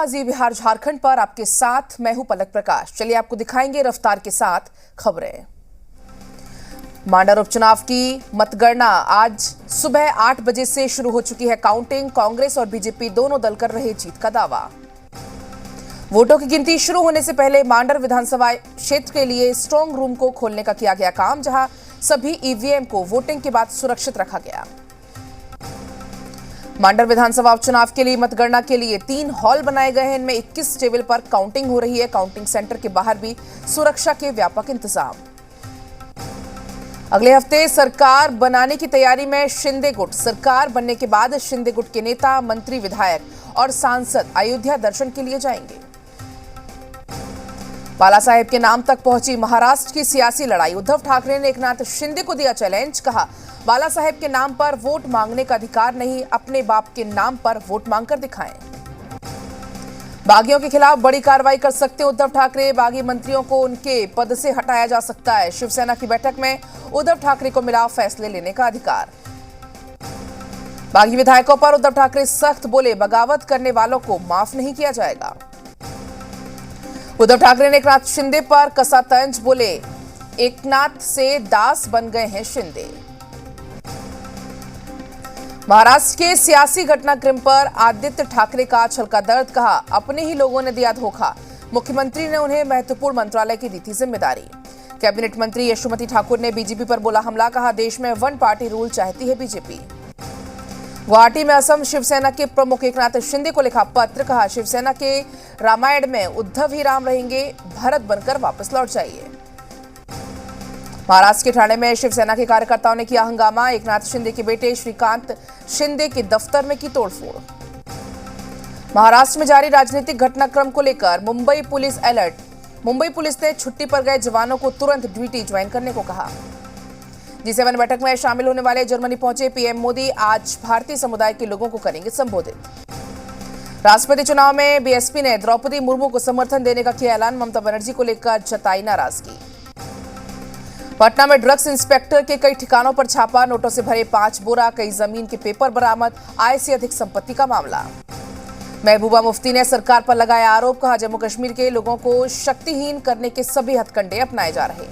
जी बिहार झारखंड पर आपके साथ मैं हूं पलक प्रकाश। चलिए आपको दिखाएंगे रफ्तार के साथ खबरें। मांडर उपचुनाव की मतगणना आज सुबह 8 बजे से शुरू हो चुकी है काउंटिंग। कांग्रेस और बीजेपी दोनों दल कर रहे जीत का दावा। वोटों की गिनती शुरू होने से पहले मांडर विधानसभा क्षेत्र के लिए स्ट्रांग रूम को खोलने का किया गया काम, जहां सभी ईवीएम को वोटिंग के बाद सुरक्षित रखा गया। मांडर विधानसभा उपचुनाव के लिए मतगणना के लिए 3 हॉल बनाए गए हैं। इनमें 21 टेबल पर काउंटिंग हो रही है। काउंटिंग सेंटर के बाहर भी सुरक्षा के व्यापक इंतजाम। अगले हफ्ते सरकार बनाने की तैयारी में शिंदे गुट। सरकार बनने के बाद शिंदे गुट के नेता, मंत्री, विधायक और सांसद अयोध्या दर्शन के लिए जाएंगे। बाला साहेब के नाम तक पहुंची महाराष्ट्र की सियासी लड़ाई। उद्धव ठाकरे ने एकनाथ शिंदे को दिया चैलेंज। कहा, बाला साहेब के नाम पर वोट मांगने का अधिकार नहीं, अपने बाप के नाम पर वोट मांगकर दिखाएं। बागियों के खिलाफ बड़ी कार्रवाई कर सकते उद्धव ठाकरे। बागी मंत्रियों को उनके पद से हटाया जा सकता है। शिवसेना की बैठक में उद्धव ठाकरे को मिला फैसले लेने का अधिकार। बागी विधायकों पर उद्धव ठाकरे सख्त बोले, बगावत करने वालों को माफ नहीं किया जाएगा। उद्धव ठाकरे ने एकनाथ शिंदे पर कसा तंज, बोले एकनाथ से दास बन गए हैं शिंदे। महाराष्ट्र के सियासी घटनाक्रम पर आदित्य ठाकरे का छलका दर्द। कहा, अपने ही लोगों ने दिया धोखा। मुख्यमंत्री ने उन्हें महत्वपूर्ण मंत्रालय की दी थी जिम्मेदारी। कैबिनेट मंत्री यशोमती ठाकुर ने बीजेपी पर बोला हमला। कहा, देश में वन पार्टी रूल चाहती है बीजेपी। गुवाहाटी में असम शिवसेना के प्रमुख एकनाथ शिंदे को लिखा पत्र। कहा, शिवसेना के रामायण में उद्धव ही राम रहेंगे, भरत बनकर वापस लौट जाइए। महाराष्ट्र के ठाणे में शिवसेना के कार्यकर्ताओं ने किया हंगामा। एकनाथ शिंदे के बेटे श्रीकांत शिंदे के दफ्तर में की तोड़फोड़। महाराष्ट्र में जारी राजनीतिक घटनाक्रम को लेकर Mumbai police alert. Mumbai police ने छुट्टी पर गए जवानों को तुरंत ड्यूटी ज्वाइन करने को कहा। G7 बैठक में शामिल होने वाले जर्मनी पहुंचे पीएम मोदी आज भारतीय समुदाय के लोगों को करेंगे संबोधित। राष्ट्रपति चुनाव में बीएसपी ने द्रौपदी मुर्मू को समर्थन देने का किया ऐलान। ममता बनर्जी को लेकर जताई नाराजगी। पटना में ड्रग्स इंस्पेक्टर के कई ठिकानों पर छापा। नोटों से भरे 5 बोरा, कई जमीन के पेपर बरामद। आय से अधिक संपत्ति का मामला। महबूबा मुफ्ती ने सरकार पर लगाया आरोप। कहा, जम्मू कश्मीर के लोगों को शक्तिहीन करने के सभी हथकंडे अपनाए जा रहे।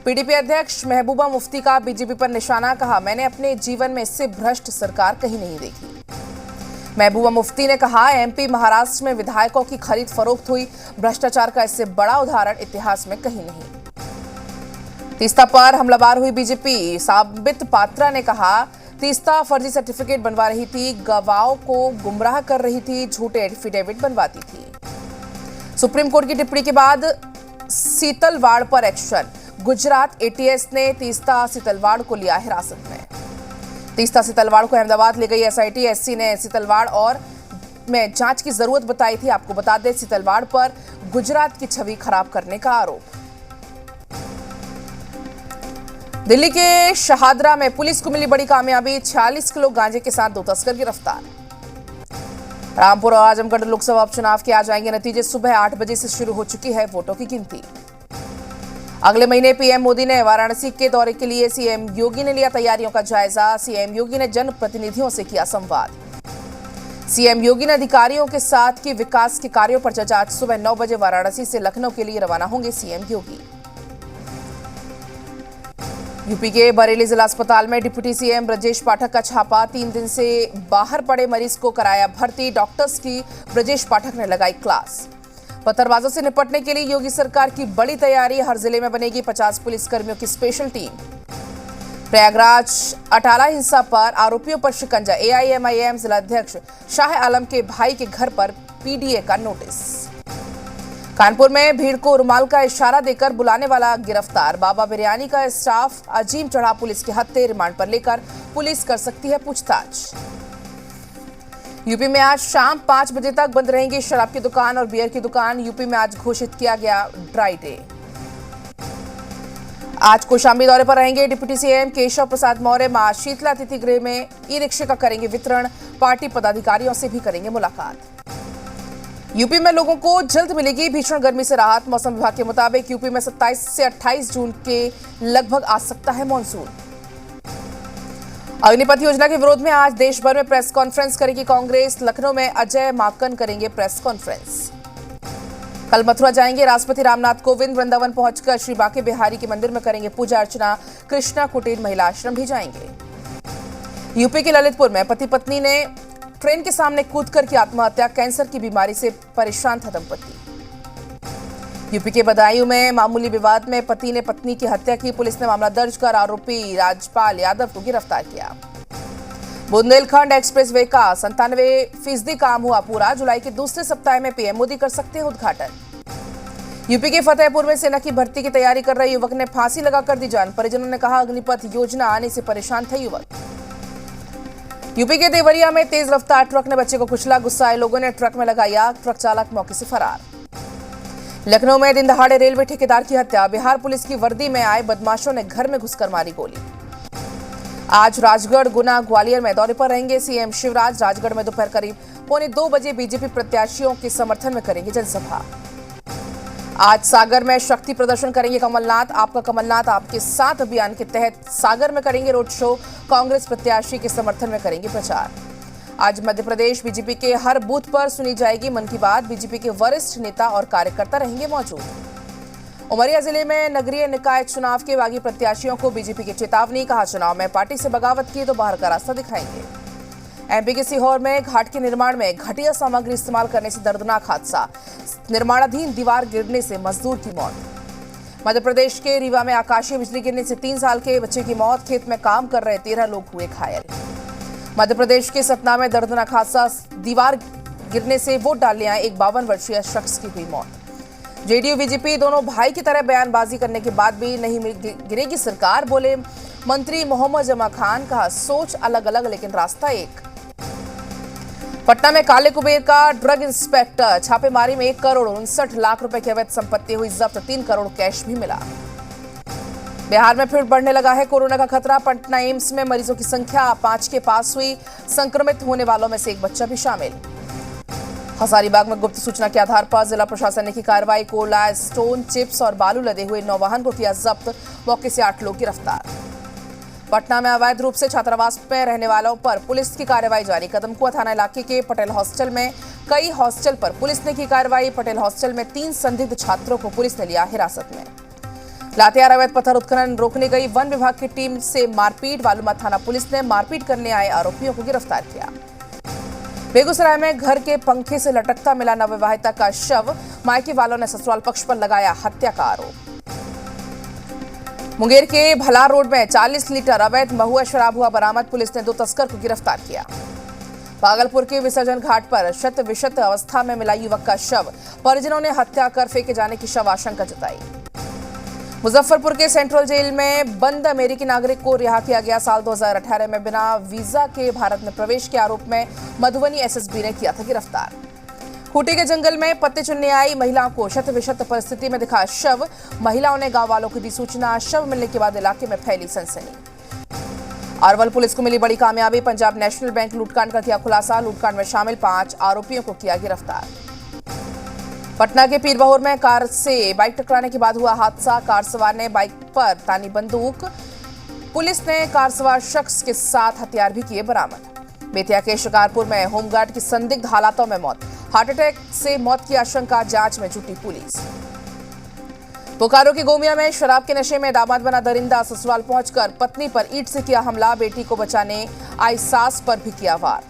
पीडीपी अध्यक्ष महबूबा मुफ्ती का बीजेपी पर निशाना। कहा, मैंने अपने जीवन में इससे भ्रष्ट सरकार कहीं नहीं देखी। महबूबा मुफ्ती ने कहा, एमपी महाराष्ट्र में विधायकों की खरीद फरोख्त हुई। भ्रष्टाचार का इससे बड़ा उदाहरण इतिहास में कहीं नहीं। तीस्ता पर हमलावर हुई बीजेपी। साबित पात्रा ने कहा, तीस्ता फर्जी सर्टिफिकेट बनवा रही थी, गवाहों को गुमराह कर रही थी, झूठे एफिडेविट बनवाती थी। सुप्रीम कोर्ट की टिप्पणी के बाद सीतलवाड़ पर एक्शन। गुजरात एटीएस ने तीस्ता सीतलवाड़ को लिया हिरासत में। तीस्ता सीतलवाड़ को अहमदाबाद ले गई एसआईटी। एससी ने सीतलवाड़ और में जांच की जरूरत बताई थी। आपको बता दें, सीतलवाड़ पर गुजरात की छवि खराब करने का आरोप। दिल्ली के शहादरा में पुलिस को मिली बड़ी कामयाबी। 46 किलो गांजे के साथ 2 तस्कर गिरफ्तार। रामपुर और आजमगढ़ लोकसभा उपचुनाव के आ जाएंगे नतीजे। सुबह 8 बजे से शुरू हो चुकी है वोटों की गिनती। अगले महीने पीएम मोदी ने वाराणसी के दौरे के लिए सीएम योगी ने लिया तैयारियों का जायजा। सीएम योगी ने जनप्रतिनिधियों से किया संवाद। सीएम योगी ने अधिकारियों के साथ की विकास के कार्यों पर चर्चा। आज सुबह 9 बजे वाराणसी से लखनऊ के लिए रवाना होंगे सीएम योगी। यूपी के बरेली जिला अस्पताल में डिप्टी सीएम ब्रजेश पाठक का छापा। 3 दिन से बाहर पड़े मरीज को कराया भर्ती। डॉक्टर्स की ब्रजेश पाठक ने लगाई क्लास। पत्थरबाजों से निपटने के लिए योगी सरकार की बड़ी तैयारी। हर जिले में बनेगी 50 पुलिसकर्मियों की स्पेशल टीम। प्रयागराज अटाला हिंसा पर आरोपियों पर शिकंजा। एआईएमआईएम जिलाध्यक्ष शाह आलम के भाई के घर पर पीडीए का नोटिस। कानपुर में भीड़ को रुमाल का इशारा देकर बुलाने वाला गिरफ्तार। बाबा बिरयानी का स्टाफ अजीम चढ़ा पुलिस के हत्थे। रिमांड पर लेकर पुलिस कर सकती है पूछताछ। यूपी में आज शाम 5 बजे तक बंद रहेंगी शराब की दुकान और बियर की दुकान। यूपी में आज घोषित किया गया ड्राई डे। आज कौशाम्बी दौरे पर रहेंगे डिप्टी सीएम केशव प्रसाद मौर्य। मां शीतला अतिथि गृह में ई रिक्शे का करेंगे वितरण। पार्टी पदाधिकारियों से भी करेंगे मुलाकात। यूपी में लोगों को जल्द मिलेगी भीषण गर्मी से राहत। मौसम विभाग के मुताबिक यूपी में 27 से 28 जून के लगभग आ सकता है मॉनसून। अग्निपथ योजना के विरोध में आज देश भर में प्रेस कॉन्फ्रेंस करेगी कांग्रेस। लखनऊ में अजय माकन करेंगे प्रेस कॉन्फ्रेंस। कल मथुरा जाएंगे राष्ट्रपति रामनाथ कोविंद। वृंदावन पहुंचकर श्री बांके बिहारी के मंदिर में करेंगे पूजा अर्चना। कृष्णा कुटीर महिला आश्रम भी जाएंगे। यूपी के ललितपुर में पति पत्नी ने ट्रेन के सामने कूदकर की आत्महत्या। कैंसर की बीमारी से परेशान था दंपति। यूपी के बदायूं में मामूली विवाद में पति ने पत्नी की हत्या की। पुलिस ने मामला दर्ज कर आरोपी राजपाल यादव को गिरफ्तार किया। बुंदेलखंड एक्सप्रेस वे का 97% काम हुआ पूरा। जुलाई के दूसरे सप्ताह में पीएम मोदी कर सकते हैं उद्घाटन। यूपी के फतेहपुर में सेना की भर्ती की तैयारी कर रहे युवक ने फांसी लगाकर दी जान। परिजनों ने कहा अग्निपथ योजना आने से परेशान था युवक। यूपी के देवरिया में तेज रफ्तार ट्रक ने बच्चे को कुचला। गुस्साए लोगों ने ट्रक में लगाई आग। ट्रक चालक मौके से फरार। लखनऊ में दिन दहाड़े रेलवे ठेकेदार की हत्या। बिहार पुलिस की वर्दी में आए बदमाशों ने घर में घुसकर मारी गोली। आज राजगढ़, गुना, ग्वालियर में दौरे पर रहेंगे सीएम शिवराज। राजगढ़ में दोपहर करीब 1:45 बजे बीजेपी प्रत्याशियों के समर्थन में करेंगे जनसभा। आज सागर में शक्ति प्रदर्शन करेंगे कमलनाथ। आपका कमलनाथ आपके साथ अभियान के तहत सागर में करेंगे रोड शो। कांग्रेस प्रत्याशी के समर्थन में करेंगे प्रचार। आज मध्य प्रदेश बीजेपी के हर बूथ पर सुनी जाएगी मन की बात। बीजेपी के वरिष्ठ नेता और कार्यकर्ता रहेंगे मौजूद। उमरिया जिले में नगरीय निकाय चुनाव के बागी प्रत्याशियों को बीजेपी की चेतावनी। कहा चुनाव में पार्टी से बगावत की तो बाहर का रास्ता दिखाएंगे। एमपी के सीहोर में घाट के निर्माण में घटिया सामग्री इस्तेमाल करने से दर्दनाक हादसा। निर्माणाधीन दीवार गिरने से मजदूर की मौत। मध्य प्रदेश के रीवा में आकाशीय बिजली गिरने से 3 साल के बच्चे की मौत। खेत में काम कर रहे 13 लोग हुए घायल। मध्य प्रदेश के सतना में दर्दनाक हादसा। दीवार गिरने से वोट डालने आए एक 52 वर्षीय शख्स की हुई मौत। जेडीयू बीजेपी दोनों भाई की तरह बयानबाजी करने के बाद भी नहीं गिरेगी सरकार, बोले मंत्री मोहम्मद जमा खान। कहा सोच अलग अलग लेकिन रास्ता एक। पटना में काले कुबेर का ड्रग इंस्पेक्टर। छापेमारी में 1,59,00,000 रुपए की अवैध संपत्ति हुई जब्त। 3 करोड़ कैश भी मिला। बिहार में फिर बढ़ने लगा है कोरोना का खतरा। पटना एम्स में मरीजों की संख्या 5 के पास हुई। संक्रमित होने वालों में से एक बच्चा भी शामिल। हजारीबाग में गुप्त सूचना के आधार पर जिला प्रशासन ने की कार्रवाई। कोला, स्टोन, चिप्स और बालू लदे हुए 9 वाहन को किया जब्त। मौके से 8 लोग गिरफ्तार। पटना में अवैध रूप से छात्रावास में रहने वालों पर पुलिस की कार्रवाई जारी। कदमकुआ थाना इलाके के पटेल हॉस्टल में कई हॉस्टल पर पुलिस ने की कार्रवाई। पटेल हॉस्टल में 3 संदिग्ध छात्रों को पुलिस ने लिया हिरासत में। लातेहार अवैध पत्थर उत्खनन रोकने गई वन विभाग की टीम से मारपीट। वालुमा थाना पुलिस ने मारपीट करने आए आरोपियों को गिरफ्तार किया। बेगूसराय में घर के पंखे से लटकता मिला नवविवाहिता का शव। मायके वालों ने ससुराल पक्ष पर लगाया हत्या का आरोप। मुंगेर के भलार रोड में 40 लीटर अवैध महुआ शराब हुआ बरामद। पुलिस ने 2 तस्कर को गिरफ्तार किया। भागलपुर के विसर्जन घाट पर शत विशत अवस्था में मिला युवक का शव। परिजनों ने हत्या कर फेंके जाने की शव आशंका जताई। मुजफ्फरपुर के सेंट्रल जेल में बंद अमेरिकी नागरिक को रिहा किया गया। साल 2018 में बिना वीजा के भारत में प्रवेश के आरोप में मधुबनी एसएसबी ने किया था गिरफ्तार। खूंटी के जंगल में पत्ते चुनने आई महिलाओं को शत विशत परिस्थिति में दिखा शव। महिलाओं ने गांव वालों को दी सूचना। शव मिलने के बाद इलाके में फैली सनसनी। अरवल पुलिस को मिली बड़ी कामयाबी। पंजाब नेशनल बैंक लूटकांड का किया खुलासा। लूटकांड में शामिल 5 आरोपियों को किया गिरफ्तार। पटना के पीरबहोर में कार से बाइक टकराने के बाद हुआ हादसा। कार सवार ने बाइक पर तानी बंदूक। पुलिस ने कार सवार शख्स के साथ हथियार भी किए बरामद। बेतिया के शिकारपुर में होमगार्ड की संदिग्ध हालातों में मौत। हार्ट अटैक से मौत की आशंका। जांच में जुटी पुलिस। बोकारो के गोमिया में शराब के नशे में दामाद बना दरिंदा। ससुराल पहुंचकर पत्नी पर ईंट से किया हमला। बेटी को बचाने आई सास पर भी किया वार।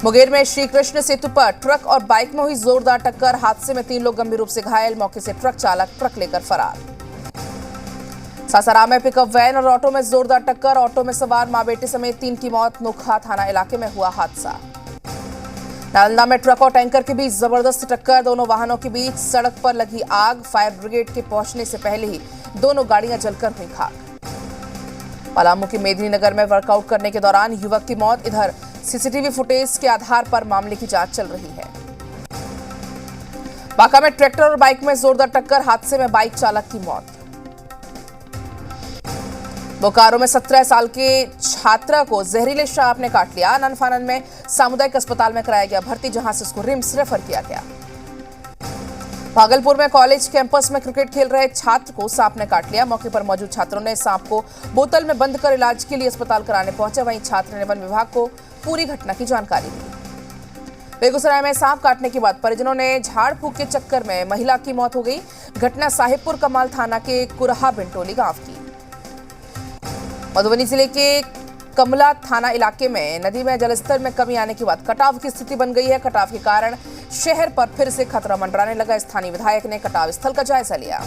मुंगेर में श्री कृष्ण सेतु पर ट्रक और बाइक में हुई जोरदार टक्कर। हादसे में 3 लोग गंभीर रूप से घायल। मौके से ट्रक चालक ट्रक लेकर फरार। सासाराम में पिकअप वैन और ऑटो में जोरदार टक्कर। ऑटो में सवार मां बेटे समेत 3 की मौत। नोखा थाना इलाके में हुआ हादसा। नालंदा में ट्रक और टैंकर के बीच जबरदस्त टक्कर। दोनों वाहनों के बीच सड़क पर लगी आग। फायर ब्रिगेड के पहुंचने से पहले ही दोनों गाड़ियां जलकर हुई खाक। पलामू के मेदिनीनगर में वर्कआउट करने के दौरान युवक की मौत। इधर सीसीटीवी फुटेज के आधार पर मामले की जांच चल रही है। बांका में ट्रैक्टर और बाइक में जोरदार टक्कर। हादसे में बाइक चालक की मौत। बोकारो में 17 साल के छात्रा को जहरीले सांप ने काट लिया। आनन फानन में सामुदायिक अस्पताल में कराया गया भर्ती, जहां से उसको रिम्स रेफर किया गया। भागलपुर में कॉलेज कैंपस में क्रिकेट खेल रहे छात्र को सांप ने काट लिया। मौके पर मौजूद छात्रों ने सांप को बोतल में बंद कर इलाज के लिए अस्पताल कराने पहुंचे। वहीं छात्र ने वन विभाग को पूरी घटना की जानकारी दी। बेगूसराय में सांप काटने के बाद परिजनों ने झाड़ फूक के चक्कर में महिला की मौत हो गई। घटना साहिबपुर कमाल थाना के कुरहा बिंटोली गांव की। मधुबनी जिले के कमला थाना इलाके में नदी में जलस्तर में कमी आने के बाद कटाव की स्थिति बन गई है। कटाव के कारण शहर पर फिर से खतरा मंडराने लगा। स्थानीय विधायक ने कटाव स्थल का जायजा लिया।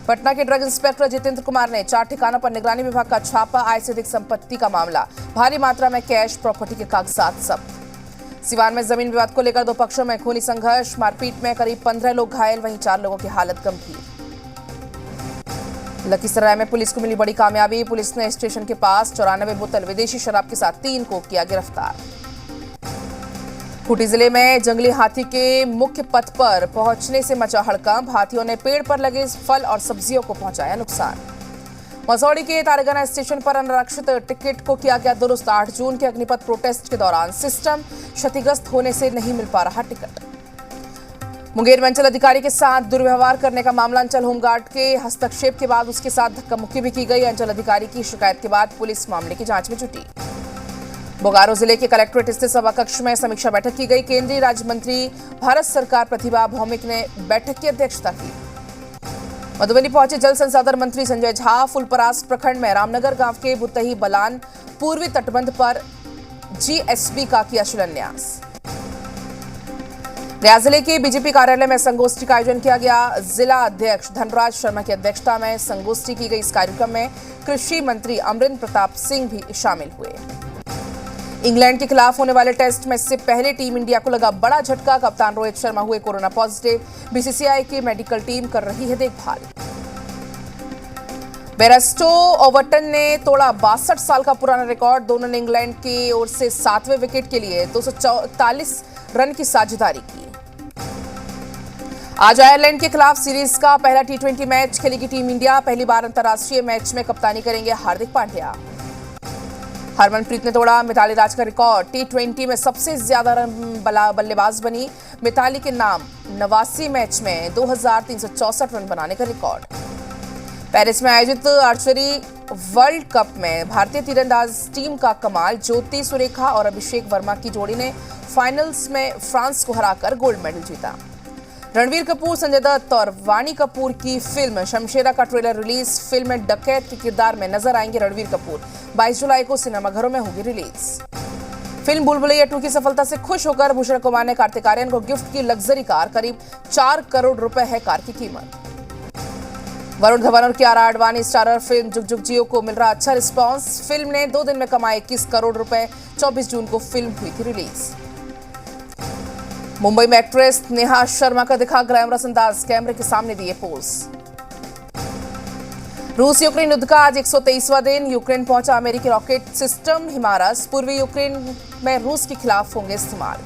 पटना के ड्रग इंस्पेक्टर जितेंद्र कुमार ने 4 ठिकानों पर निगरानी विभाग का छापा। आय से अधिक संपत्ति का मामला, भारी मात्रा में कैश, प्रॉपर्टी के कागजात जब्त। सिवान में जमीन विवाद को लेकर 2 पक्षों में खूनी संघर्ष, मारपीट में करीब 15 लोग घायल, वहीं 4 लोगों की हालत गंभीर। लखीसराय में पुलिस को मिली बड़ी कामयाबी। पुलिस ने स्टेशन के पास 94 बोतल विदेशी शराब के साथ 3 को किया गिरफ्तार। खूंटी जिले में जंगली हाथी के मुख्य पथ पर पहुंचने से मचा हड़कंप। हाथियों ने पेड़ पर लगे फल और सब्जियों को पहुंचाया नुकसान। मसौड़ी के तारगना स्टेशन पर अनारक्षित टिकट को किया गया दुरुस्त। 8 जून के अग्निपथ प्रोटेस्ट के दौरान सिस्टम क्षतिग्रस्त होने से नहीं मिल पा रहा टिकट। मुंगेर में अंचल अधिकारी के साथ दुर्व्यवहार करने का मामला, अंचल होमगार्ड के हस्तक्षेप के बाद उसके साथ धक्का मुक्की भी की गई। अंचल अधिकारी की शिकायत के बाद पुलिस मामले की जांच में जुटी। बोकारो जिले के कलेक्ट्रेट स्थित सभा कक्ष में समीक्षा बैठक की गई। केंद्रीय राज्य मंत्री भारत सरकार प्रतिभा भौमिक ने बैठक की अध्यक्षता की। मधुबनी पहुंचे जल संसाधन मंत्री संजय झा। फुलपरास प्रखंड में रामनगर गांव के बुतही बलान पूर्वी तटबंध पर जीएसबी का किया शिलान्यास। गया जिले के बीजेपी कार्यालय में संगोष्ठी का आयोजन किया गया। जिला अध्यक्ष धनराज शर्मा की अध्यक्षता में संगोष्ठी की गई। इस कार्यक्रम में कृषि मंत्री अमरिंद्र प्रताप सिंह भी शामिल हुए। इंग्लैंड के खिलाफ होने वाले टेस्ट मैच से पहले टीम इंडिया को लगा बड़ा झटका। कप्तान रोहित शर्मा हुए कोरोना पॉजिटिव। बीसीसीआई की मेडिकल टीम कर रही है देखभाल। बेरस्टो ओवर्टन ने तोड़ा 62 साल का पुराना रिकॉर्ड। दोनों ने इंग्लैंड की ओर से 7वें विकेट के लिए 244 रन की साझेदारी की। आज आयरलैंड के खिलाफ सीरीज का पहला टी20 मैच खेलेगी टीम इंडिया। पहली बार अंतर्राष्ट्रीय मैच में कप्तानी करेंगे हार्दिक पांड्या। हरमनप्रीत ने तोड़ा मिताली राज का रिकॉर्ड। टी20 में सबसे ज्यादा रन बल्लेबाज बनी। मिताली के नाम 89 मैच में 2364 रन बनाने का रिकॉर्ड। पेरिस में आयोजित आर्चरी वर्ल्ड कप में भारतीय तीरंदाज टीम का कमाल। ज्योति सुरेखा और अभिषेक वर्मा की जोड़ी ने फाइनल्स में फ्रांस को हराकर गोल्ड मेडल जीता। रणवीर कपूर, संजय दत्त और वाणी कपूर की फिल्म शमशेरा का ट्रेलर रिलीज। फिल्म में डकैत के किरदार में नजर आएंगे रणवीर कपूर। 22 जुलाई को सिनेमाघरों में होगी रिलीज। फिल्म भूल-भुलैया 2 की सफलता से खुश होकर भूषण कुमार ने कार्तिक आर्यन को गिफ्ट की लग्जरी कार। करीब 4 करोड़ रुपए है कार की कीमत। वरुण धवन और कियारा आडवाणी स्टारर फिल्म जुग जुग जियो को मिल रहा अच्छा रिस्पांस। फिल्म ने 2 दिन में कमाए 21 करोड़ रुपए। 24 जून को फिल्म हुई थी रिलीज। मुंबई में एक्ट्रेस नेहा शर्मा का दिखा ग्लैमरस अंदाज। कैमरे के सामने दिए पोज। रूस यूक्रेन युद्ध का आज 123वां दिन। यूक्रेन पहुंचा अमेरिकी रॉकेट सिस्टम हिमारस। पूर्वी यूक्रेन में रूस के खिलाफ होंगे इस्तेमाल।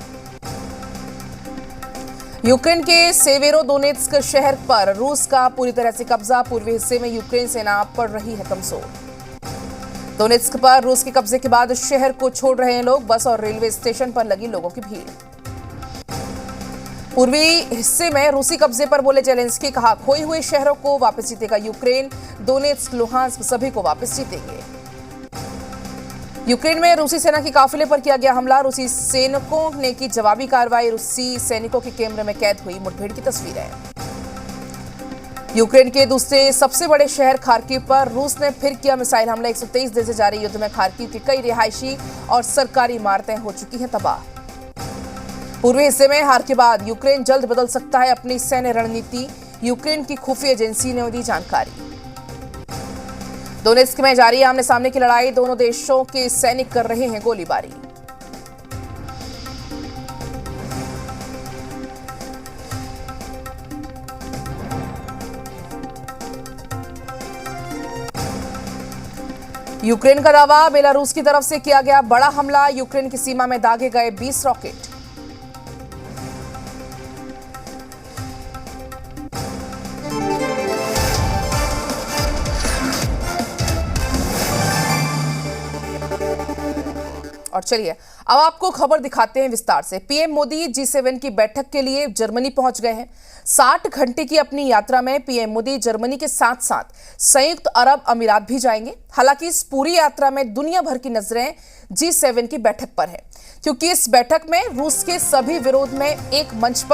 यूक्रेन के सेवेरोदोनेत्स्क शहर पर रूस का पूरी तरह से कब्जा। पूर्वी हिस्से में यूक्रेन सेना पड़ रही है कमजोर। दोनेत्स्क पर रूस के कब्जे के बाद शहर को छोड़ रहे हैं लोग। बस और रेलवे स्टेशन पर लगी लोगों की भीड़। पूर्वी हिस्से में रूसी कब्जे पर बोले जेलेंस्की, कहा खोए हुए शहरों को वापस जीतेगा यूक्रेन। दोनेत्स्क, लुहांस्क सभी को वापस जीतेंगे। यूक्रेन में रूसी सेना की काफिले पर किया गया हमला। रूसी सैनिकों ने की जवाबी कार्रवाई। रूसी सैनिकों के कैमरे में कैद हुई मुठभेड़ की तस्वीरें। यूक्रेन के दूसरे सबसे बड़े शहर खार्किव पर रूस ने फिर किया मिसाइल हमला। 123 दिन से जारी युद्ध में खार्किव की कई रिहायशी और सरकारी इमारतें हो चुकी हैं तबाह। पूर्वी हिस्से में हार के बाद यूक्रेन जल्द बदल सकता है अपनी सैन्य रणनीति। यूक्रेन की खुफिया एजेंसी ने दी जानकारी। दोनेत्स्क में जारी आमने सामने की लड़ाई। दोनों देशों के सैनिक कर रहे हैं गोलीबारी। यूक्रेन का दावा, बेलारूस की तरफ से किया गया बड़ा हमला। यूक्रेन की सीमा में दागे गए 20 रॉकेट। और चलिए अब आपको खबर दिखाते हैं विस्तार से। पीएम मोदी G7 की बैठक के लिए जर्मनी पहुंच गए हैं। 60 घंटे की अपनी यात्रा में पीएम मोदी जर्मनी के साथ साथ संयुक्त अरब अमीरात भी जाएंगे। हालांकि इस पूरी यात्रा में दुनिया भर की नजरें G7 की बैठक पर है, क्योंकि इस बैठक में रूस के सभी विरोध में एक मंच पर